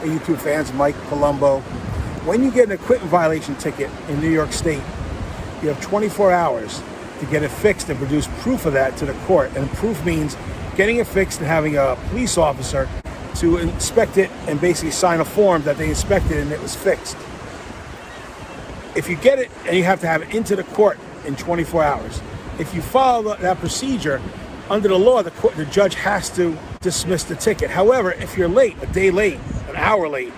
Hey, YouTube fans, Mike Palumbo. When you get an equipment violation ticket in New York State, you have 24 hours to get it fixed and produce proof of that to the court. And proof means getting it fixed and having a police officer to inspect it and basically sign a form that they inspected and it was fixed. If you get it, and you have to have it into the court in 24 hours. If you follow that procedure, under the law, the judge has to dismiss the ticket. However, if you're late, a day late, an hour late,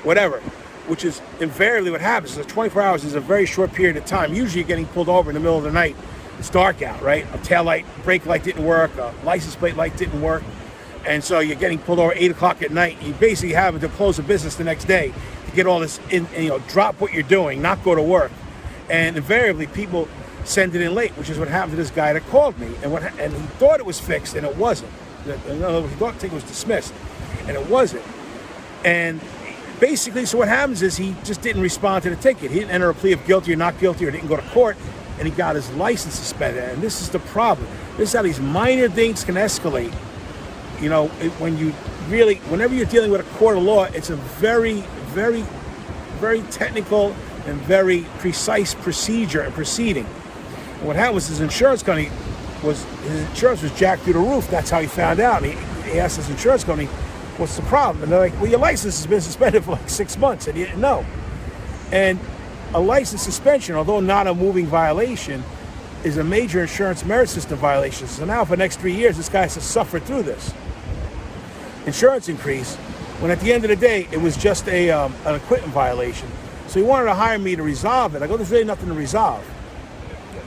whatever, which is invariably what happens, so 24 hours is a very short period of time. Usually you're getting pulled over in the middle of the night. It's dark out, right? A tail light, brake light didn't work, a license plate light didn't work. And so you're getting pulled over 8 o'clock at night. You basically have to close the business the next day to get all this in, and, drop what you're doing, not go to work. And invariably people send it in late, which is what happened to this guy that called me. And he thought it was fixed, and it wasn't. In other words, he thought the ticket was dismissed, and it wasn't. And basically, so what happens is he just didn't respond to the ticket. He didn't enter a plea of guilty or not guilty, or didn't go to court, and he got his license suspended. And this is the problem. This is how these minor things can escalate. Whenever you're dealing with a court of law, it's a very, very, very technical and very precise procedure and proceeding. And what happened was his insurance company his insurance was jacked through the roof. That's how he found out. And he asked his insurance company, "What's the problem?" And they're like, "Well, your license has been suspended for like 6 months," and he didn't know. And a license suspension, although not a moving violation, is a major insurance merit system violation. So now for the next 3 years, this guy has to suffer through this insurance increase, when at the end of the day, it was just an equipment violation. So he wanted to hire me to resolve it. I go, "There's really nothing to resolve."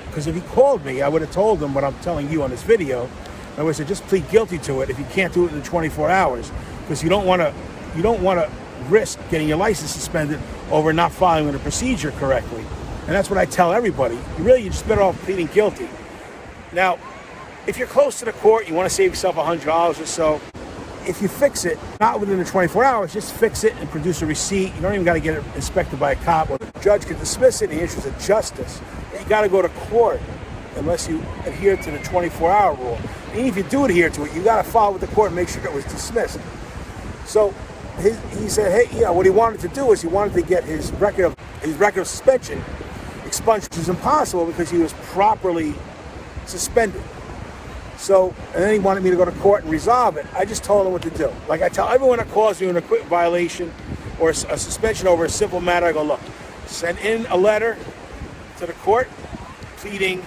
Because if he called me, I would have told him what I'm telling you on this video. I would have said, just plead guilty to it if you can't do it in 24 hours. Because you don't want to risk getting your license suspended over not following the procedure correctly. And that's what I tell everybody. You're just better off pleading guilty. Now, if you're close to the court, you want to save yourself $100 or so. If you fix it, not within the 24 hours, just fix it and produce a receipt. You don't even got to get it inspected by a cop. Or the judge can dismiss it in the interest of justice. You got to go to court unless you adhere to the 24-hour rule. And if you do adhere to it, you got to file with the court and make sure it was dismissed. So he said, hey, what he wanted to do is he wanted to get his record of suspension expunged, which is impossible because he was properly suspended. So, and then he wanted me to go to court and resolve it. I just told him what to do. Like I tell everyone that calls me an equipment violation or a suspension over a simple matter, I go, look, send in a letter to the court pleading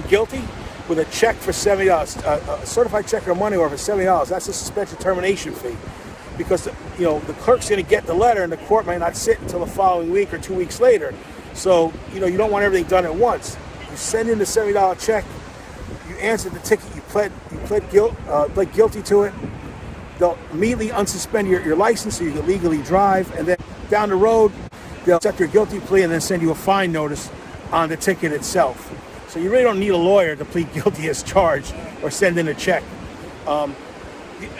guilty with a check for $70, a certified check or money order for $70. That's a suspension termination fee, because the clerk's going to get the letter and the court might not sit until the following week or 2 weeks later. So you don't want everything done at once. You send in the $70 check. You answered the ticket. You pled guilty to it. They'll immediately unsuspend your license so you can legally drive, and then down the road they'll accept your guilty plea and then send you a fine notice on the ticket itself. So you really don't need a lawyer to plead guilty as charged or send in a check. The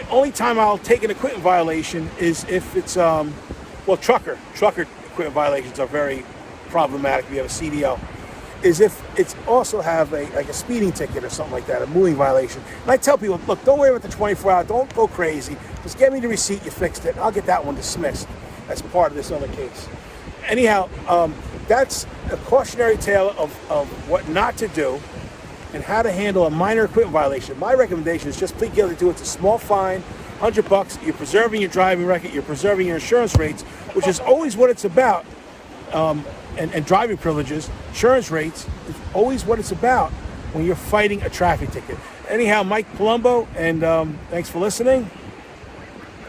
only time I'll take an equipment violation is if it's trucker equipment violations are very problematic. We have a CDL. Is if it's also have a speeding ticket or something like that, a moving violation. And I tell people, look, don't worry about the 24 hours, don't go crazy. Just get me the receipt, you fixed it, and I'll get that one dismissed as part of this other case. Anyhow, that's a cautionary tale of what not to do and how to handle a minor equipment violation. My recommendation is just plead guilty to it. It's a small fine, $100. You're preserving your driving record, you're preserving your insurance rates, which is always what it's about. And driving privileges, insurance rates, is always what it's about when you're fighting a traffic ticket. Anyhow, Mike Palumbo, and thanks for listening.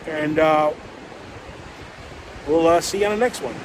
And we'll see you on the next one.